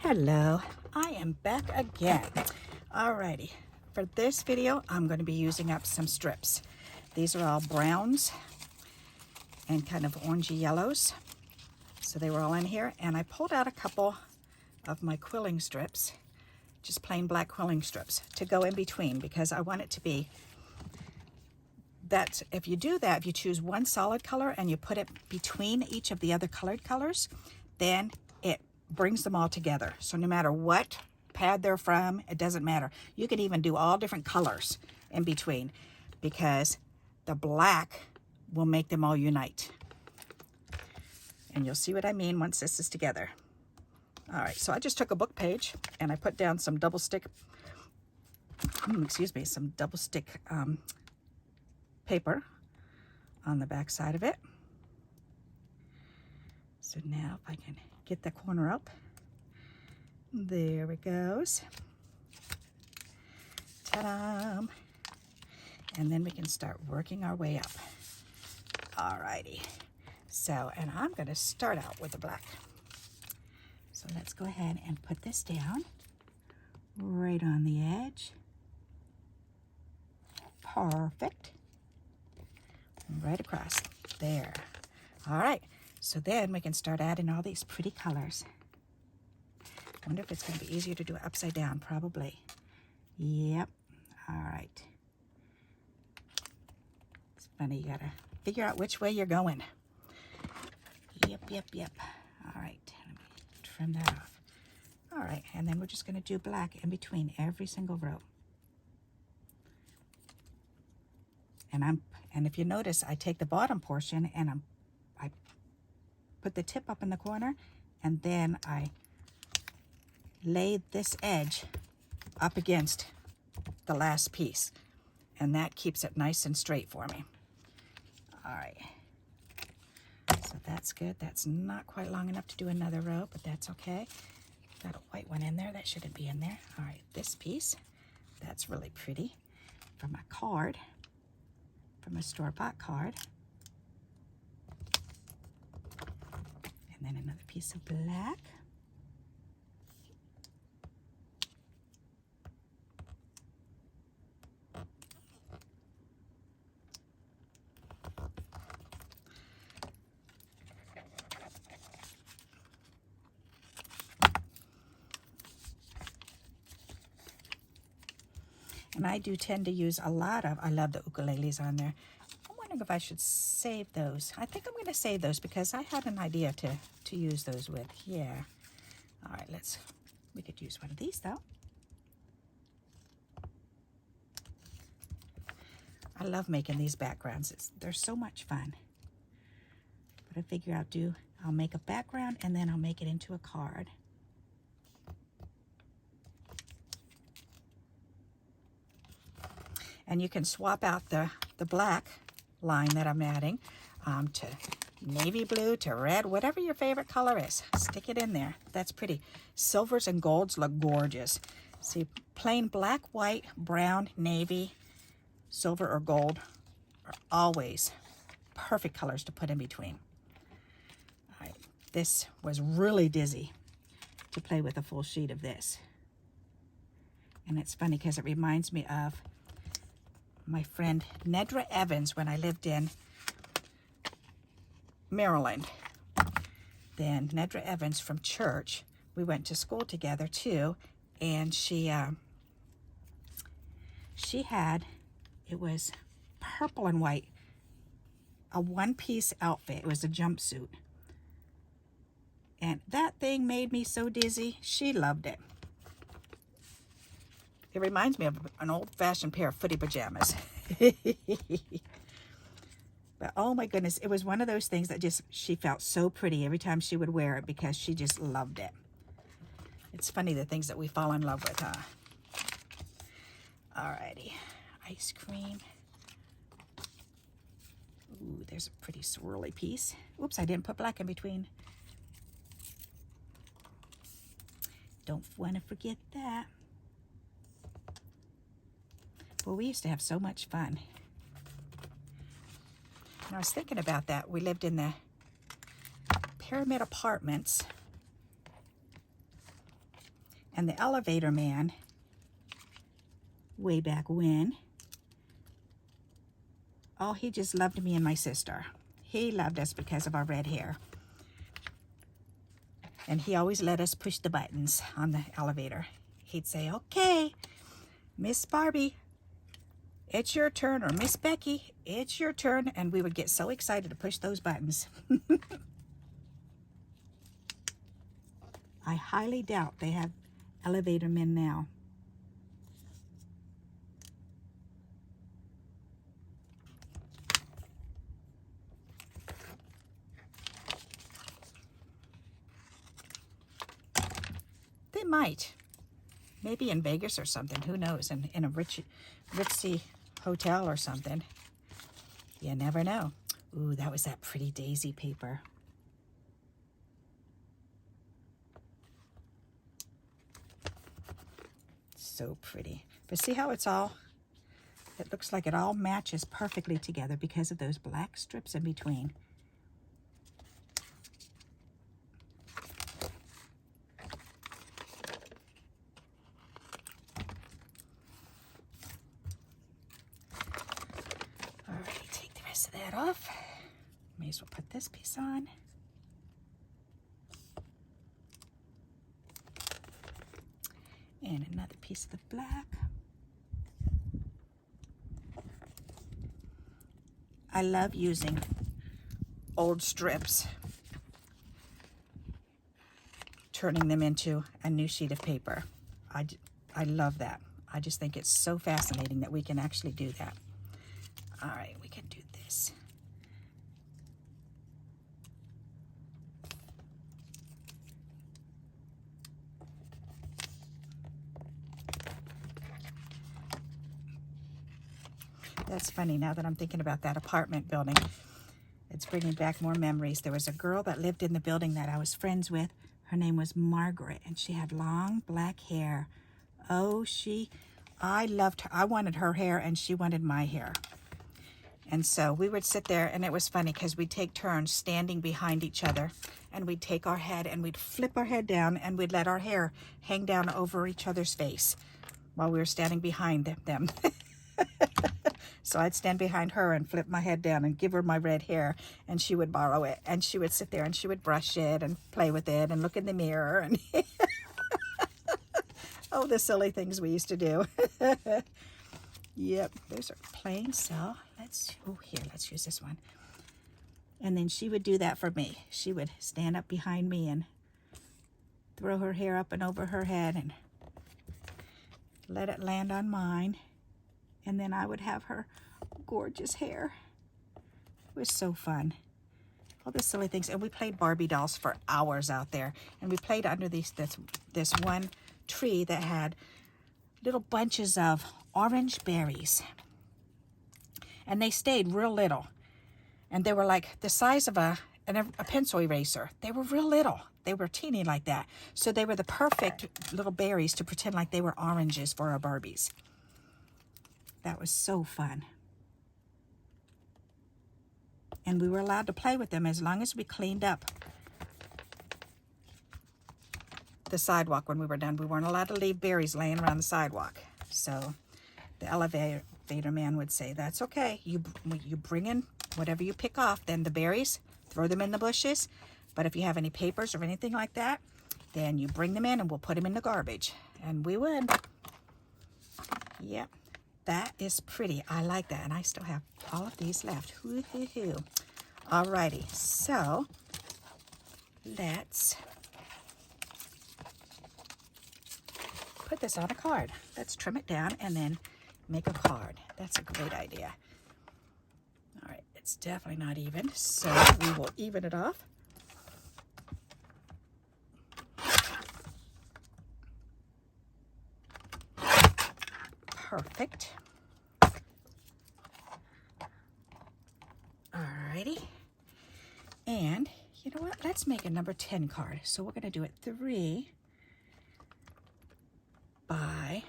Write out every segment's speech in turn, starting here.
Hello, I am back again. Alrighty, for this video, I'm going to be using up some strips. These are all browns and kind of orangey yellows. So they were all in here, and I pulled out a couple of my quilling strips, just plain black quilling strips, to go in between because I want it to be that if you do that, if you choose one solid color and you put it between each of the other colored colors, then it brings them all together. So no matter what pad they're from, it doesn't matter. You can even do all different colors in between because the black will make them all unite. And you'll see what I mean once this is together. All right, so I just took a book page and I put down some double stick, some double stick paper on the back side of it. So now if I can get the corner up, there it goes. Ta-da! And then we can start working our way up. Alrighty. So, and I'm going to start out with the black. So let's go ahead and put this down right on the edge. Perfect. Right across there. All right, so then we can start adding all these pretty colors. I wonder if it's going to be easier to do it upside down. Probably. Yep. All right. It's funny, you gotta figure out which way you're going. Yep. All right, let me trim that off. All right, and then we're just going to do black in between every single row. And if you notice, I take the bottom portion and I put the tip up in the corner, and then I lay this edge up against the last piece, and that keeps it nice and straight for me. All right. So that's good. That's not quite long enough to do another row, but that's okay. Got a white one in there. That shouldn't be in there. All right, this piece, that's really pretty. From a card, from a store-bought card. And then another piece of black. And I do tend to use a lot of, I love the ukuleles on there. I'm wondering if I should save those. I think I'm going to save those because I had an idea to use those with. Yeah. All right, we could use one of these though. I love making these backgrounds. They're so much fun. But I figure I'll make a background and then I'll make it into a card. And you can swap out the black line that I'm adding to navy blue, to red, whatever your favorite color is. Stick it in there. That's pretty. Silvers and golds look gorgeous. See, plain black, white, brown, navy, silver, or gold are always perfect colors to put in between. All right, this was really dizzy to play with a full sheet of this. And it's funny because it reminds me of my friend Nedra Evans when I lived in Maryland. Then Nedra Evans from church, we went to school together too, and she had, it was purple and white, a one-piece outfit. It was a jumpsuit. And that thing made me so dizzy. She loved it. It reminds me of an old-fashioned pair of footy pajamas. But oh my goodness, it was one of those things that she felt so pretty every time she would wear it because she just loved it. It's funny the things that we fall in love with, huh? Alrighty, ice cream. Ooh, there's a pretty swirly piece. Oops, I didn't put black in between. Don't want to forget that. Well, we used to have so much fun. And I was thinking about that. We lived in the Pyramid Apartments And the elevator man, way back when, oh, he just loved me and my sister. He loved us because of our red hair. And he always let us push the buttons on the elevator. He'd say, okay, Miss Barbie, it's your turn, or Miss Becky, it's your turn. And we would get so excited to push those buttons. I highly doubt they have elevator men now. They might. Maybe in Vegas or something. Who knows? In a ritzy hotel or something. You never know. Ooh, that was that pretty daisy paper. So pretty. But see how it's all, it looks like it all matches perfectly together because of those black strips in between. Alright, take the rest of that off. May as well put this piece on. And another piece of the black. I love using old strips, turning them into a new sheet of paper. I love that. I just think it's so fascinating that we can actually do that. All right, we can do this. That's funny, now that I'm thinking about that apartment building. It's bringing back more memories. There was a girl that lived in the building that I was friends with. Her name was Margaret, and she had long black hair. Oh, I loved her. I wanted her hair, and she wanted my hair. And so we would sit there, and it was funny because we'd take turns standing behind each other, and we'd take our head, and we'd flip our head down, and we'd let our hair hang down over each other's face while we were standing behind them. So I'd stand behind her and flip my head down and give her my red hair, and she would borrow it, and she would sit there and she would brush it and play with it and look in the mirror and oh, the silly things we used to do. Yep, those are plain, so let's use this one. And then she would do that for me. She would stand up behind me and throw her hair up and over her head and let it land on mine. And then I would have her gorgeous hair. It was so fun. All the silly things. And we played Barbie dolls for hours out there. And we played under this one tree that had little bunches of orange berries. And they stayed real little. And they were like the size of a pencil eraser. They were real little. They were teeny like that. So they were the perfect little berries to pretend like they were oranges for our Barbies. That was so fun. And we were allowed to play with them as long as we cleaned up the sidewalk when we were done. We weren't allowed to leave berries laying around the sidewalk. So the elevator man would say, that's okay. You bring in whatever you pick off, then the berries, throw them in the bushes. But if you have any papers or anything like that, then you bring them in and we'll put them in the garbage. And we would. Yep. That is pretty. I like that. And I still have all of these left. Woo-hoo-hoo. Alrighty. So, let's put this on a card. Let's trim it down and then make a card. That's a great idea. Alright. It's definitely not even. So, we will even it off. Perfect. Alrighty. And you know what? Let's make a number 10 card. So we're going to do it 3 by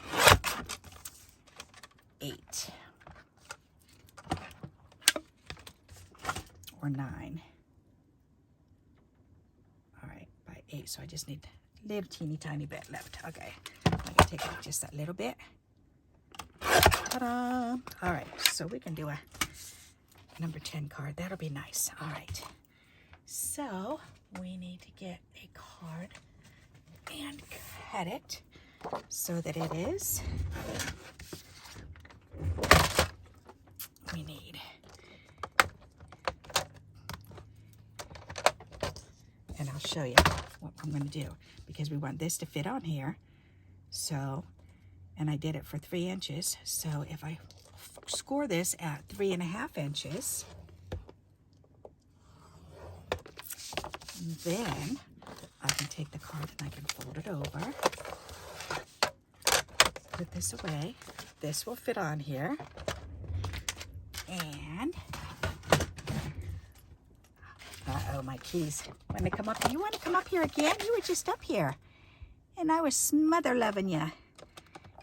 8 or 9. All right, by 8. So I just need Little teeny tiny bit left. Okay, I'm gonna take out just that little bit. Ta-da! All right, so we can do a number 10 card. That'll be nice. All right, so we need to get a card and cut it so that it is. We need, and I'll show you what I'm going to do because we want this to fit on here. So, and I did it for 3 inches. So if I score this at 3.5 inches, then I can take the card and I can fold it over, put this away. This will fit on here. And, uh-oh, my keys. When they come up, you want to come up here again? You were just up here. And I was smother loving you.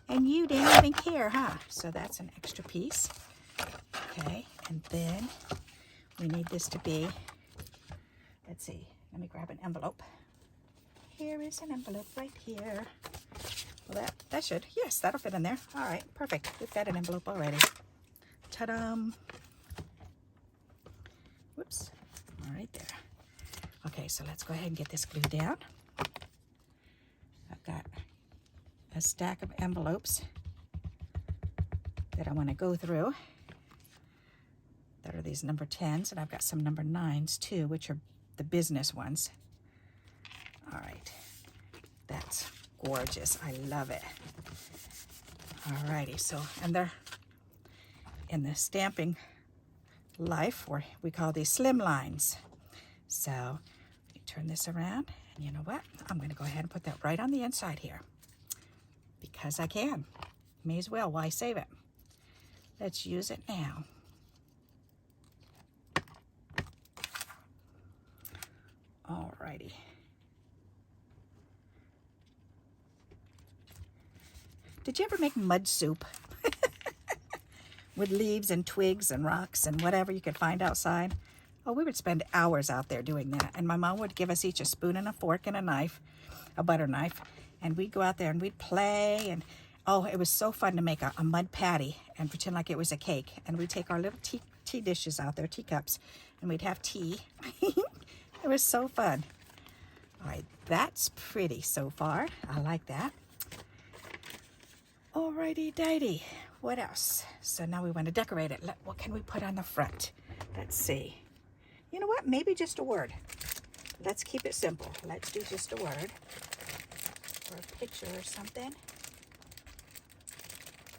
And you didn't even care, huh? So that's an extra piece. Okay, and then we need this to be, let's see, let me grab an envelope. Here is an envelope right here. Well, that should, yes, that'll fit in there. All right, perfect. We've got an envelope already. Ta-da! Whoops, all right there. Okay, so let's go ahead and get this glued down. I've got a stack of envelopes that I want to go through. There are these number 10s, and I've got some number 9s too, which are the business ones. All right, that's gorgeous. I love it. All righty, so, and they're in the stamping life, or we call these slim lines. So you turn this around, and you know what? I'm going to go ahead and put that right on the inside here because I can. May as well. Why save it? Let's use it now. All righty. Did you ever make mud soup? With leaves and twigs and rocks and whatever you could find outside? Oh, we would spend hours out there doing that. And my mom would give us each a spoon and a fork and a knife, a butter knife. And we'd go out there and we'd play. And oh, it was so fun to make a mud patty and pretend like it was a cake. And we'd take our little tea dishes out there, teacups, and we'd have tea. It was so fun. All right, that's pretty so far. I like that. Alrighty, dighty. What else? So now we want to decorate it. What can we put on the front? Let's see. You know what? Maybe just a word. Let's keep it simple. Let's do just a word. Or a picture or something.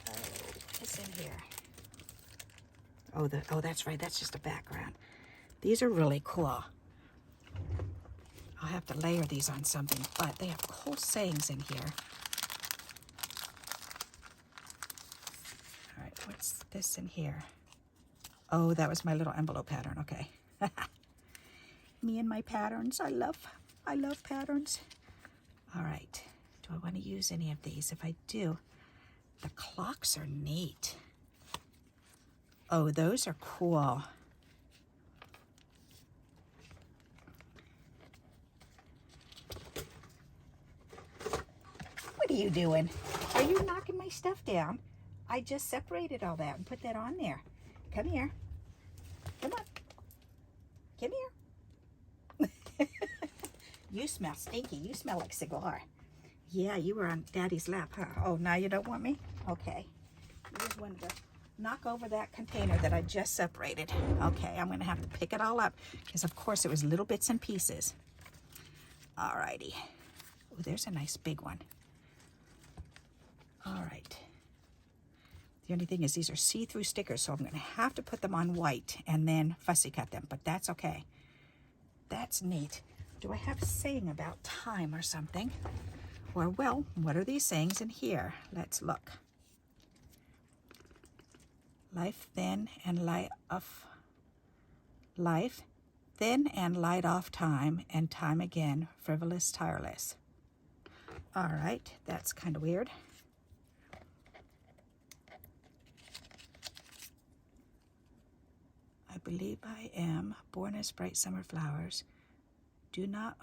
Oh, what's in here? Oh, that's right. That's just a background. These are really cool. I'll have to layer these on something, but they have cool sayings in here. All right, what's this in here? Oh, that was my little envelope pattern. Okay. Me and my patterns. I love patterns. All right. Do I want to use any of these? If I do, the clocks are neat. Oh, those are cool. What are you doing? Are you knocking my stuff down? I just separated all that and put that on there. Come here. Come on. Come here. You smell stinky. You smell like cigar. Yeah, you were on Daddy's lap, huh? Oh, now you don't want me? Okay. You just wanted to knock over that container that I just separated. Okay, I'm going to have to pick it all up because, of course, it was little bits and pieces. All righty. Oh, there's a nice big one. All right. The only thing is these are see-through stickers, so I'm going to have to put them on white and then fussy cut them, but that's okay. That's neat. Do I have a saying about time or something? Or, well, what are these sayings in here? Let's look. Life thin and light off. Life thin and light off time, and time again, frivolous, tireless. All right, that's kind of weird. I believe I am born as bright summer flowers. Do not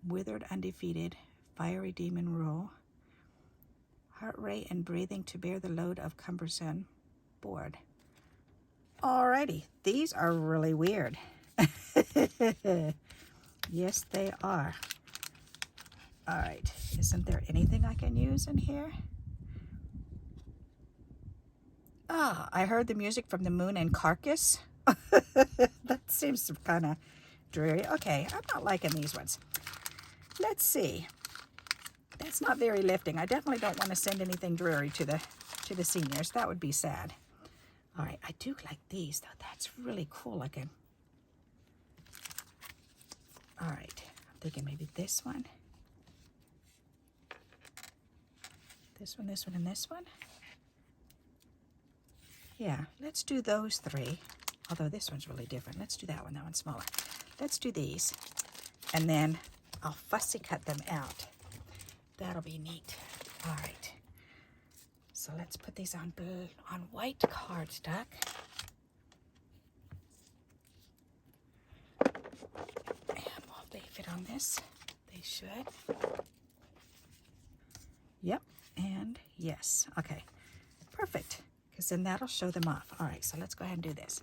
withered, undefeated, fiery demon rule, heart rate and breathing to bear the load of cumbersome board. Alrighty, these are really weird. Yes, they are. All right, isn't there anything I can use in here? Ah, I heard the music from the moon and carcass. That seems kind of dreary. Okay, I'm not liking these ones. Let's see. That's not very lifting. I definitely don't want to send anything dreary to the seniors. That would be sad. All right, I do like these though. That's really cool looking. All right, I'm thinking maybe this one. This one, this one, and this one. Yeah, let's do those three. Although this one's really different. Let's do that one. That one's smaller. Let's do these. And then I'll fussy cut them out. That'll be neat. All right. So let's put these on white cardstock. And will they fit on this? They should. Yep. And yes. Okay. Perfect. Because then that'll show them off. All right. So let's go ahead and do this.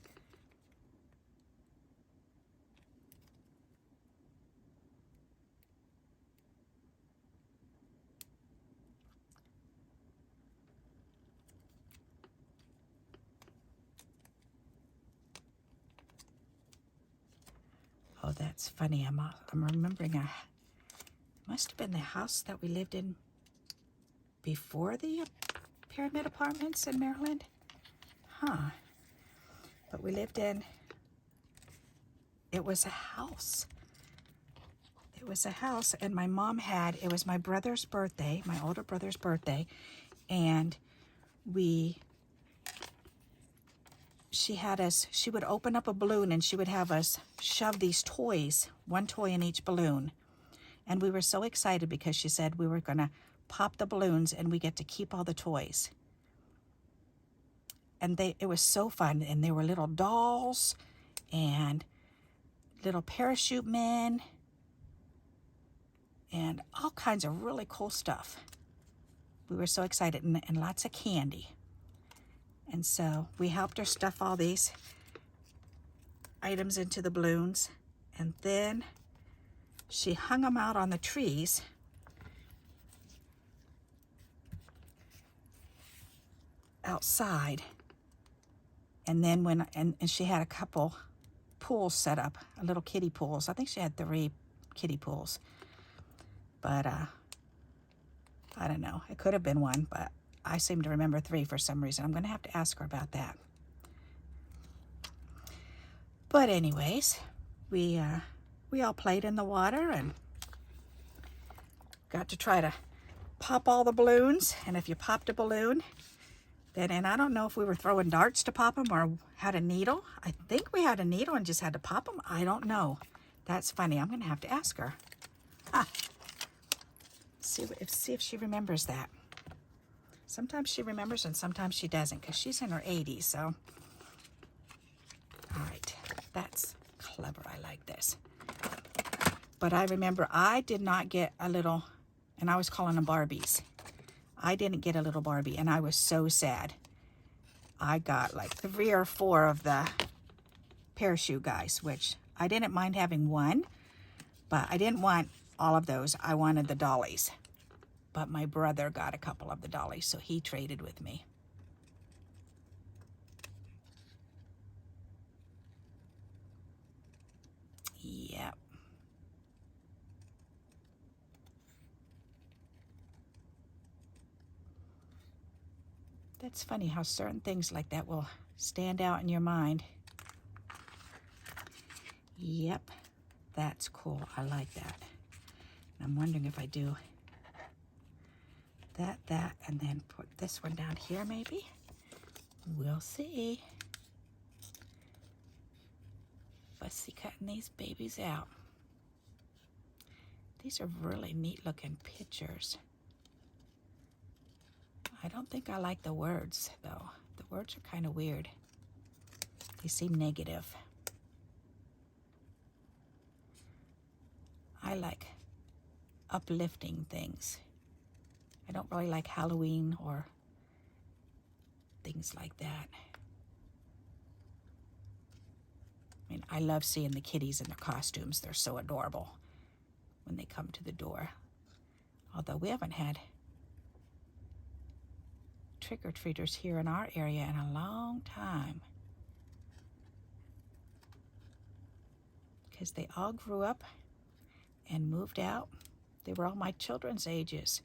Oh, that's funny. I'm remembering it must have been the house that we lived in before the pyramid apartments in Maryland. Huh. But we lived in, it was a house. It was a house, and my mom had, it was my brother's birthday, my older brother's birthday, and she had us, she would open up a balloon and she would have us shove these toys, one toy in each balloon. And we were so excited because she said we were going to pop the balloons and we get to keep all the toys. And it was so fun. And there were little dolls and little parachute men and all kinds of really cool stuff. We were so excited, and lots of candy. And so we helped her stuff all these items into the balloons, and then she hung them out on the trees. Outside. And then and she had a couple pools set up, little kiddie pools. I think she had 3 kiddie pools. But I don't know. It could have been 1, but I seem to remember 3 for some reason. I'm going to have to ask her about that. But anyways, we all played in the water and got to try to pop all the balloons. And if you popped a balloon, then, and I don't know if we were throwing darts to pop them or had a needle. I think we had a needle and just had to pop them. I don't know. That's funny. I'm going to have to ask her. See if she remembers that. Sometimes she remembers and sometimes she doesn't, because she's in her 80s, so. All right, that's clever. I like this. But I remember I did not get a little, and I was calling them Barbies. I didn't get a little Barbie, and I was so sad. I got like 3 or 4 of the parachute guys, which I didn't mind having 1, but I didn't want all of those. I wanted the dollies. But my brother got a couple of the dollies, so he traded with me. Yep. That's funny how certain things like that will stand out in your mind. Yep, that's cool. I like that. I'm wondering if I do that, and then put this one down here maybe. We'll see. Fussy cutting these babies out. These are really neat looking pictures. I don't think I like the words though. The words are kind of weird. They seem negative. I like uplifting things. I don't really like Halloween or things like that. I mean, I love seeing the kitties in their costumes. They're so adorable when they come to the door. Although we haven't had trick-or-treaters here in our area in a long time, because they all grew up and moved out. They were all my children's ages,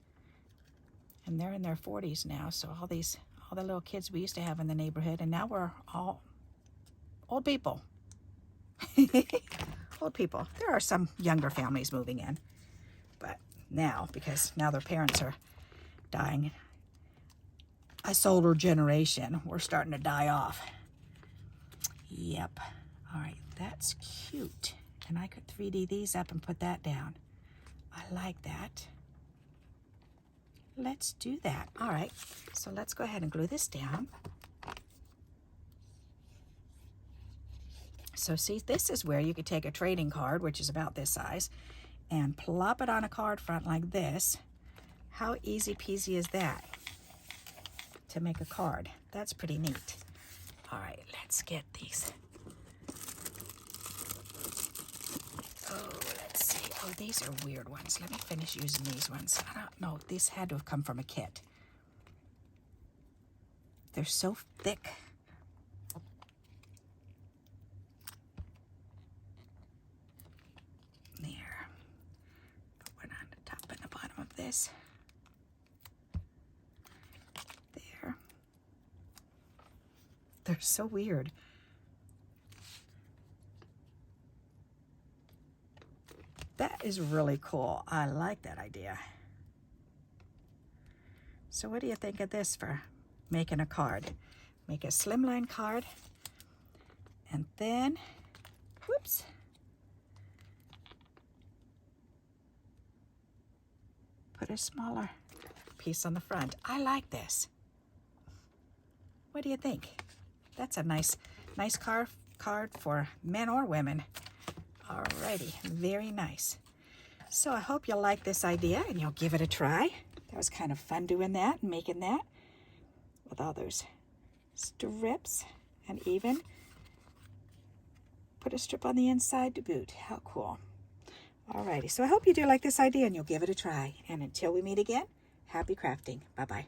and they're in their 40s now. So all the little kids we used to have in the neighborhood, and now we're all old people. Old people. There are some younger families moving in, but now, because now their parents are dying, us older generation, we're starting to die off. Yep. All right, that's cute. And I could 3D these up and put that down. I like that. Let's do that. All right, so let's go ahead and glue this down. So see, this is where you could take a trading card, which is about this size, and plop it on a card front like this. How easy peasy is that to make a card? That's pretty neat. All right, let's get these. Oh, let's see. Oh, these are weird ones. Let me finish using these ones. I don't know. These had to have come from a kit. They're so thick. There. Put one on the top and the bottom of this. There. They're so weird. That is really cool. I like that idea. So what do you think of this for making a card? Make a slimline card, and then, whoops, put a smaller piece on the front. I like this. What do you think? That's a nice card for men or women. Alrighty, very nice. So I hope you'll like this idea and you'll give it a try. That was kind of fun doing that and making that with all those strips, and even put a strip on the inside to boot. How cool. Alrighty, so I hope you do like this idea and you'll give it a try. And until we meet again, happy crafting. Bye-bye.